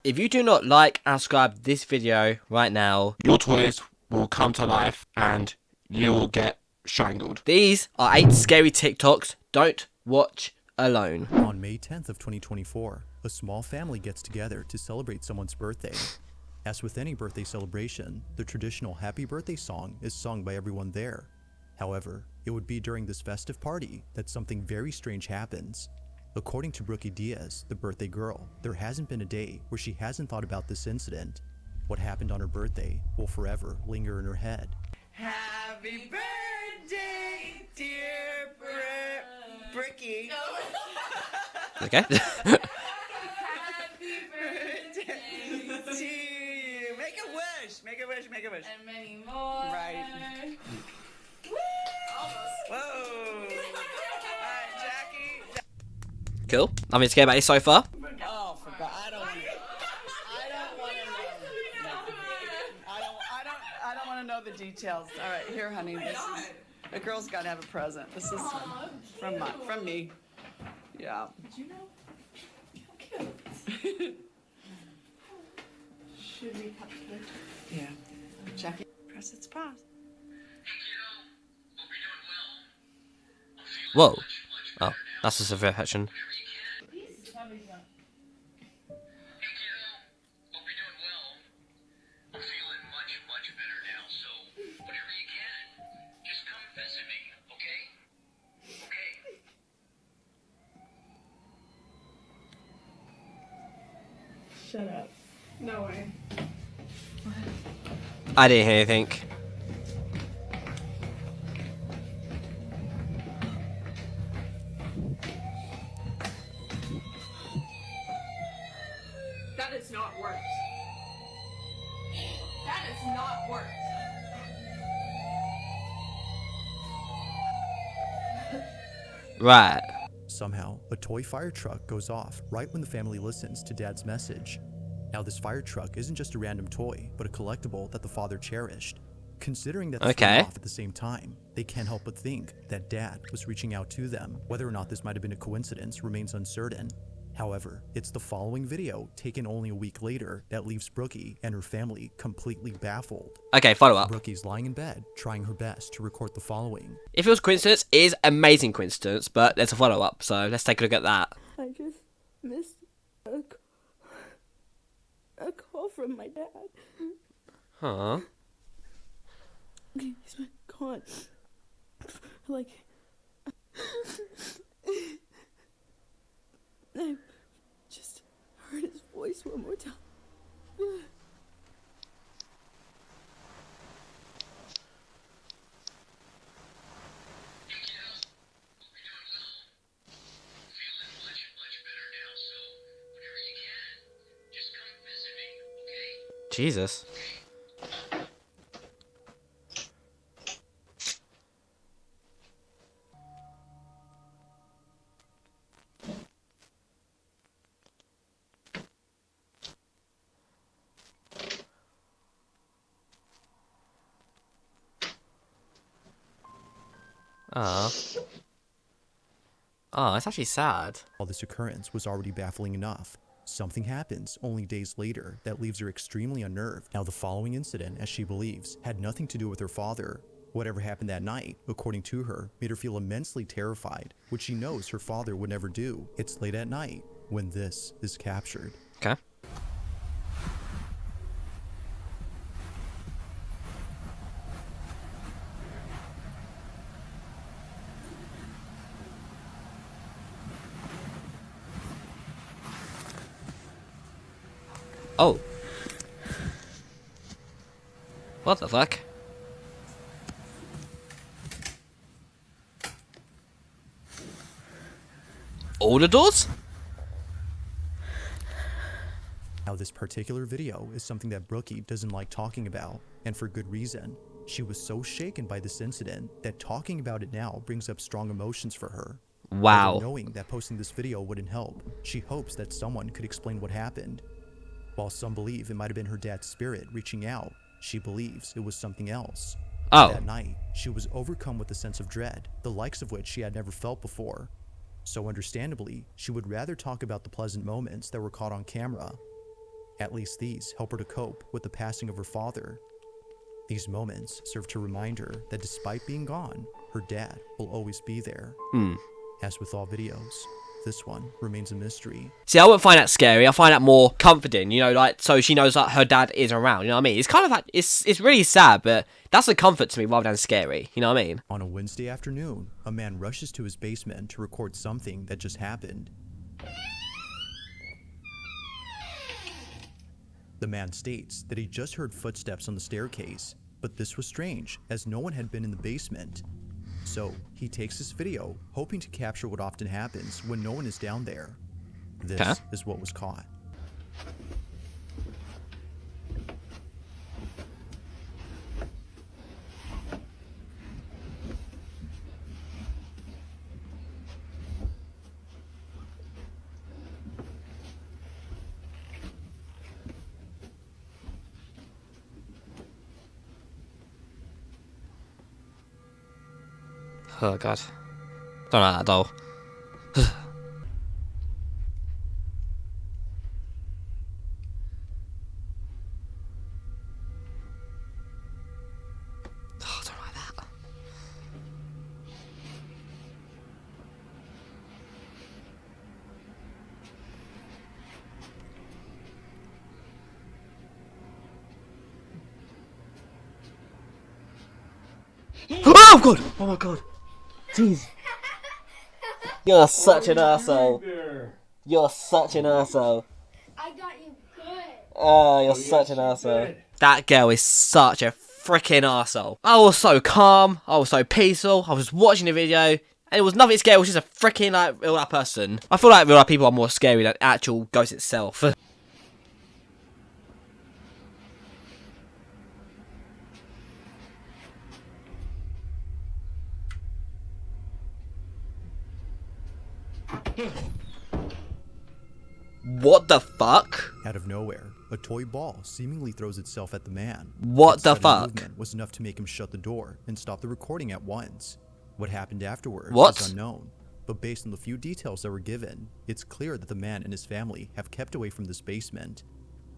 If you do not like and subscribe this video right now, your toys will come to life and you will get strangled. These are 8 scary TikToks don't watch alone. On May 10th of 2024, a small family gets together to celebrate someone's birthday. As with any birthday celebration, the traditional happy birthday song is sung by everyone there. However, it would be during this festive party that something very strange happens. According to Brookie Diaz, the birthday girl, there hasn't been a day where she hasn't thought about this incident. What happened on her birthday will forever linger in her head. Happy birthday, dear Brookie. Okay. Happy birthday to you. Make a wish. Make a wish. Make a wish. And many more. Right. Woo! Almost. Whoa. Alright, Jackie. Cool. I'm scared about this so far. Oh, forgot. I don't want to know. I don't want to know the details. All right, here, honey. This is, a girl's got to have a present. This is from me. Yeah. Did you know? How cute. Should we cut the cake? Yeah. Jackie, press its pause. Whoa. Oh, that's just a reaction. Shut up. No way. I didn't hear anything. That is not worked. That is not worked. Right. Somehow, a toy fire truck goes off right when the family listens to Dad's message. Now, this fire truck isn't just a random toy, but a collectible that the father cherished. Considering that they went off at the same time, they can't help but think that Dad was reaching out to them. Whether or not this might have been a coincidence remains uncertain. However, it's the following video, taken only a week later, that leaves Brookie and her family completely baffled. Okay, follow up. Brookie's lying in bed, trying her best to record the following. If it was coincidence, it is amazing coincidence, but there's a follow up, so let's take a look at that. I just missed a call from my dad. Huh? He's been gone. Like, I just heard his voice one more time. Jesus. Oh, it's actually sad. While this occurrence was already baffling enough, something happens only days later that leaves her extremely unnerved. Now, the following incident, as she believes, had nothing to do with her father. Whatever happened that night, according to her, made her feel immensely terrified, which she knows her father would never do. It's late at night when this is captured. Okay. Oh. What the fuck? All the doors? Now, this particular video is something that Brookie doesn't like talking about, and for good reason. She was so shaken by this incident that talking about it now brings up strong emotions for her. Wow. Although knowing that posting this video wouldn't help, she hopes that someone could explain what happened. While some believe it might have been her dad's spirit reaching out, she believes it was something else. Oh. That night, she was overcome with a sense of dread, the likes of which she had never felt before. So understandably, she would rather talk about the pleasant moments that were caught on camera. At least these help her to cope with the passing of her father. These moments serve to remind her that despite being gone, her dad will always be there. As with all videos, this one remains a mystery. See, I wouldn't find that scary. I find that more comforting, you know, like, so she knows that her dad is around, you know what I mean? It's kind of like, it's really sad, but that's a comfort to me rather than scary, you know what I mean? On a Wednesday afternoon, a man rushes to his basement to record something that just happened. The man states that he just heard footsteps on the staircase, but this was strange as no one had been in the basement. So he takes this video, hoping to capture what often happens when no one is down there. This is what was caught. Oh god. Don't like that doll. Oh, I don't like that. Oh god! Oh my god! Jeez. You're such an arsehole. You're such an arsehole. I got you good. Oh, you're such an arsehole. That girl is such a freaking arsehole. I was so calm. I was so peaceful. I was watching the video. And it was nothing scary. It was just a freaking, like, real life person. I feel like real life people are more scary than actual ghost itself. What the fuck? Out of nowhere, a toy ball seemingly throws itself at the man. What Its the sudden fuck? movement was enough to make him shut the door and stop the recording at once. What happened afterwards What? is unknown, but based on the few details that were given, it's clear that the man and his family have kept away from this basement.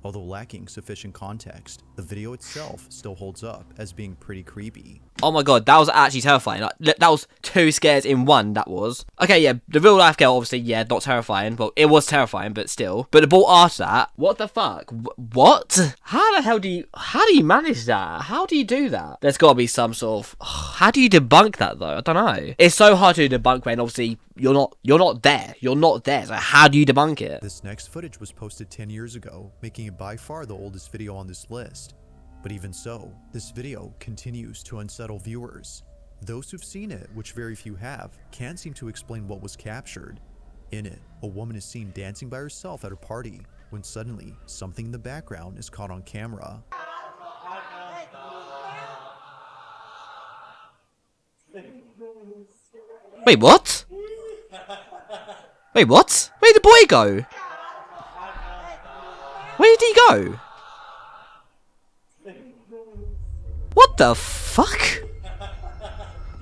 Although lacking sufficient context, the video itself still holds up as being pretty creepy. Oh my god, that was actually terrifying. Like, that was two scares in one, that was. Okay, yeah, the real life girl, obviously, yeah, not terrifying. Well, it was terrifying, but still. But the ball after that, what the fuck? What? How the hell do you manage that? How do you do that? There's gotta be some sort of, how do you debunk that though? I don't know. It's so hard to debunk when obviously you're not there. You're not there. So how do you debunk it? This next footage was posted 10 years ago, making it by far the oldest video on this list. But even so, this video continues to unsettle viewers. Those who've seen it, which very few have, can't seem to explain what was captured. In it, a woman is seen dancing by herself at a party, when suddenly, something in the background is caught on camera. Wait, what? Wait, what? Where did the boy go? Where did he go? What the fuck?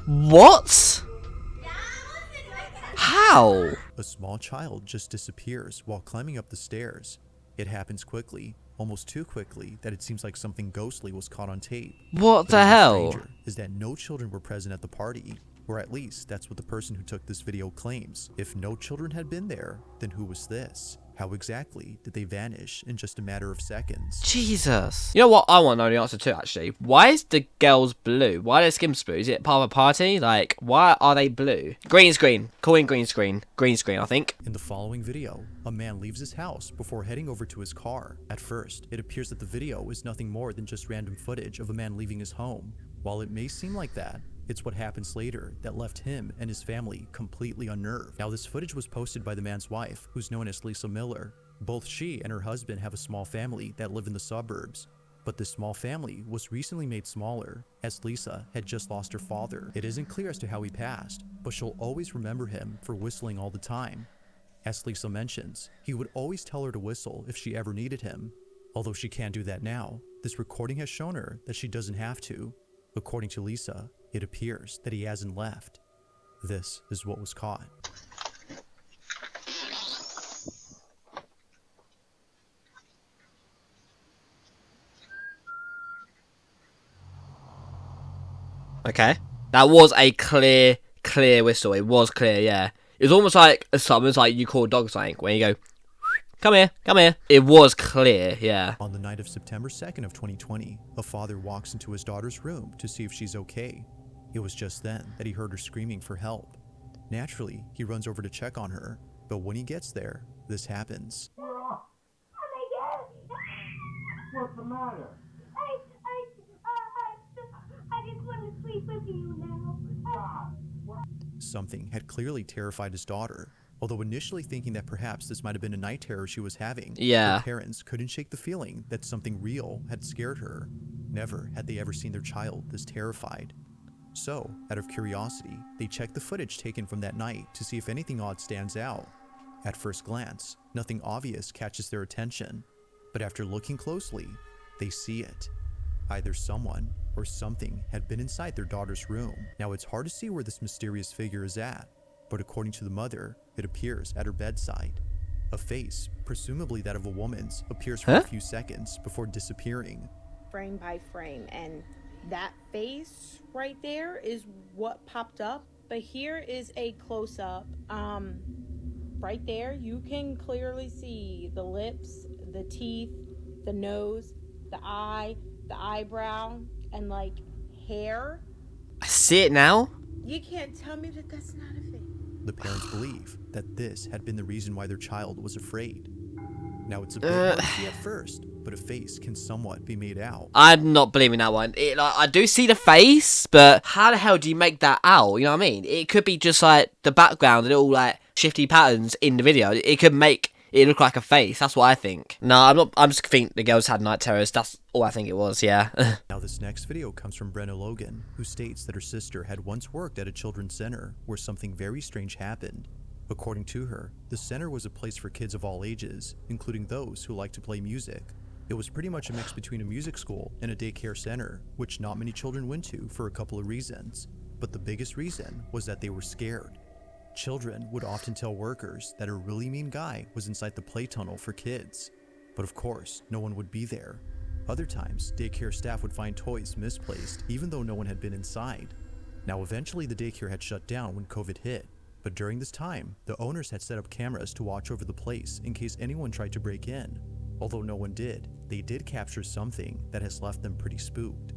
What? How? A small child just disappears while climbing up the stairs. It happens quickly, almost too quickly that it seems like something ghostly was caught on tape. What But the even hell? stranger is that no children were present at the party, or at least that's what the person who took this video claims. If no children had been there, then who was this? How exactly did they vanish in just a matter of seconds? Jesus. You know what I want to know the answer to, actually? Why is the girls blue? Why are their skins blue? Is it part of a party? Like, why are they blue? Green screen. Call in green screen. Green screen, I think. In the following video, a man leaves his house before heading over to his car. At first, it appears that the video is nothing more than just random footage of a man leaving his home. While it may seem like that, it's what happens later that left him and his family completely unnerved. Now, this footage was posted by the man's wife, who's known as Lisa Miller. Both she and her husband have a small family that live in the suburbs. But this small family was recently made smaller, as Lisa had just lost her father. It isn't clear as to how he passed, but she'll always remember him for whistling all the time. As Lisa mentions, he would always tell her to whistle if she ever needed him. Although she can't do that now, this recording has shown her that she doesn't have to. According to Lisa, it appears that he hasn't left. This is what was caught. Okay. That was a clear whistle. It was clear, yeah. It was almost like a summons, like you call a dog something, when you go, come here, come here. It was clear, yeah. On the night of September 2nd of 2020, a father walks into his daughter's room to see if she's okay. It was just then that he heard her screaming for help. Naturally, he runs over to check on her, but when he gets there, this happens. What's the matter? I just want to sleep with you now. Something had clearly terrified his daughter. Although initially thinking that perhaps this might have been a night terror she was having, Yeah. her parents couldn't shake the feeling that something real had scared her. Never had they ever seen their child this terrified. So, out of curiosity, they checked the footage taken from that night to see if anything odd stands out. At first glance, nothing obvious catches their attention, but after looking closely, they see it. Either someone or something had been inside their daughter's room. Now it's hard to see where this mysterious figure is at, but according to the mother, it appears at her bedside. A face, presumably that of a woman's, appears for a few seconds before disappearing. Frame by frame, and that face right there is what popped up, but here is a close-up. Right there you can clearly see the lips, the teeth, the nose, the eye, the eyebrow, and like hair. I see it now. You can't tell me that that's not a face. The parents believe that this had been the reason why their child was afraid. Now it's a bit hard to see at first, but a face can somewhat be made out. I'm not believing that one. I do see the face, but how the hell do you make that out? You know what I mean? It could be just like the background, the little like shifty patterns in the video. It could make it look like a face. That's what I think. No, I'm not. I'm just think the girls had night terrors. That's all I think it was. Yeah. Now this next video comes from Brenna Logan, who states that her sister had once worked at a children's center where something very strange happened. According to her, the center was a place for kids of all ages, including those who like to play music. It was pretty much a mix between a music school and a daycare center, which not many children went to for a couple of reasons. But the biggest reason was that they were scared. Children would often tell workers that a really mean guy was inside the play tunnel for kids. But of course, no one would be there. Other times, daycare staff would find toys misplaced, even though no one had been inside. Now eventually the daycare had shut down when COVID hit. But during this time, the owners had set up cameras to watch over the place in case anyone tried to break in. Although no one did, they did capture something that has left them pretty spooked.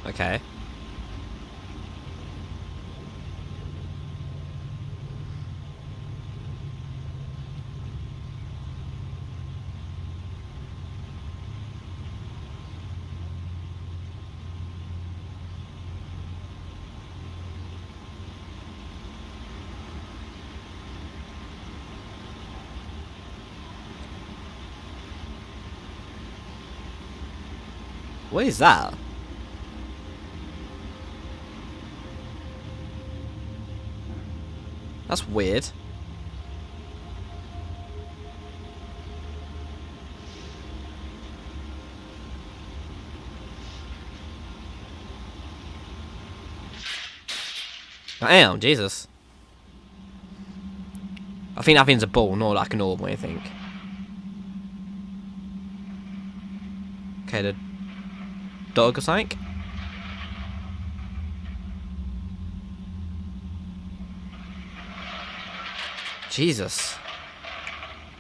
Okay. What is that? That's weird. Damn, Jesus. I think that thing's a ball, not like an orb or anything. Okay, the dog or something? Jesus.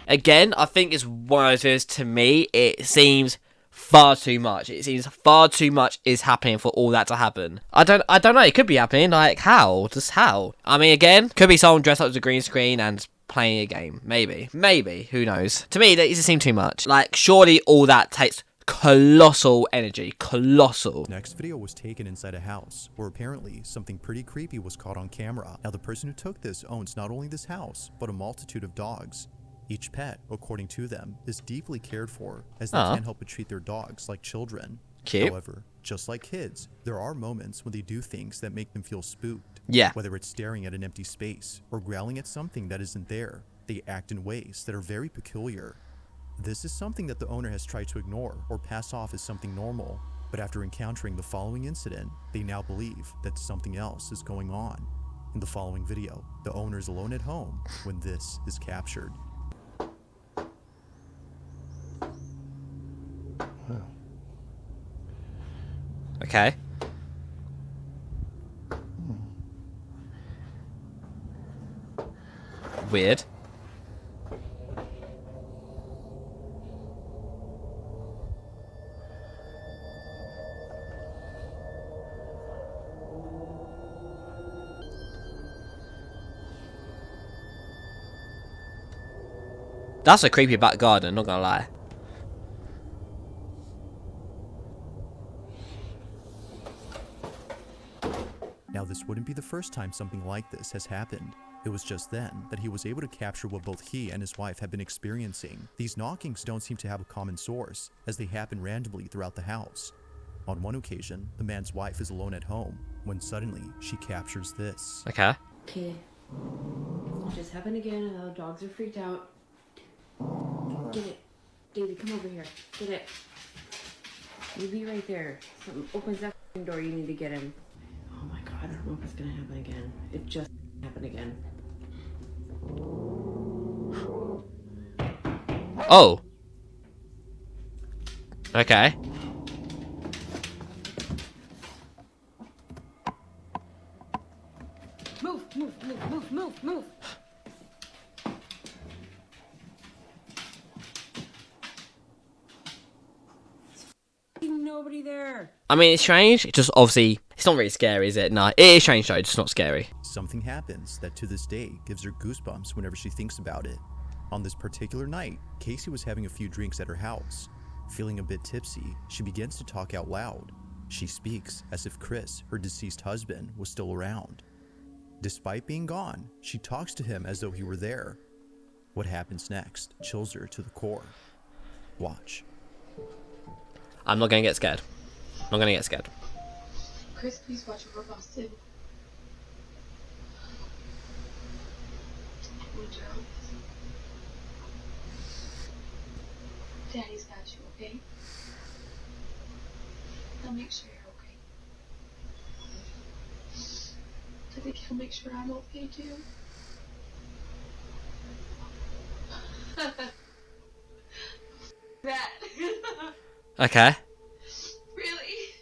Again, I think it's one of those videos, to me, it seems far too much. It seems far too much is happening for all that to happen. I don't know, it could be happening, like, how? Just how? I mean, again, could be someone dressed up as a green screen and playing a game. Maybe, who knows? To me, that doesn't seem too much. Like, surely all that takes colossal energy. Colossal. Next video was taken inside a house, where apparently something pretty creepy was caught on camera. Now the person who took this owns not only this house, but a multitude of dogs. Each pet, according to them, is deeply cared for, as they can't help but treat their dogs like children. Cute. However, just like kids, there are moments when they do things that make them feel spooked. Yeah. Whether it's staring at an empty space, or growling at something that isn't there, they act in ways that are very peculiar. This is something that the owner has tried to ignore or pass off as something normal, but after encountering the following incident, they now believe that something else is going on. In the following video, the owner is alone at home when this is captured. Okay. Weird. That's a creepy back garden, not gonna lie. Now, this wouldn't be the first time something like this has happened. It was just then that he was able to capture what both he and his wife had been experiencing. These knockings don't seem to have a common source, as they happen randomly throughout the house. On one occasion, the man's wife is alone at home, when suddenly she captures this. Okay. Okay. Just happened again and the dogs are freaked out. Get it. David, come over here. Get it. You be right there. Something opens that door, you need to get him. Oh my god, I don't know if it's gonna happen again. It just happened again. Oh. Okay. Move. Nobody there. I mean, it's strange. It's just obviously, it's not really scary, is it? No, it is strange though, just not scary. Something happens that to this day gives her goosebumps whenever she thinks about it. On this particular night, Casey was having a few drinks at her house. Feeling a bit tipsy, she begins to talk out loud. She speaks as if Chris, her deceased husband, was still around. Despite being gone, she talks to him as though he were there. What happens next chills her to the core. Watch. I'm not gonna get scared. I'm not gonna get scared. Chris, please watch over Boston. Daddy's got you, okay? I'll make sure you're okay. I think he'll make sure I'm okay too. That. Okay. Really?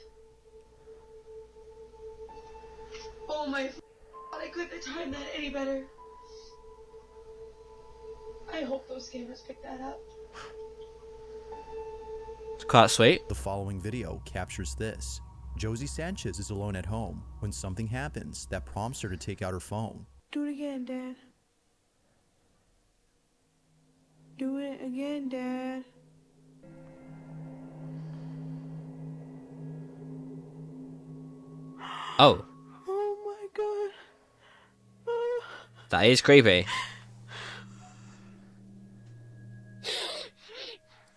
Oh my god, I couldn't have timed that any better. I hope those cameras pick that up. It's quite sweet. The following video captures this. Josie Sanchez is alone at home when something happens that prompts her to take out her phone. Do it again, Dad. Do it again, Dad. Oh, Oh my god. that is creepy.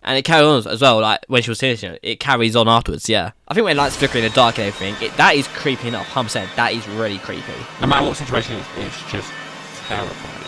And it carries on as well, like, when she was finishing it, it carries on afterwards, yeah. I think when lights flicker in the dark and everything, that is creepy enough, 100%. That is really creepy. No matter what situation, it's just terrifying.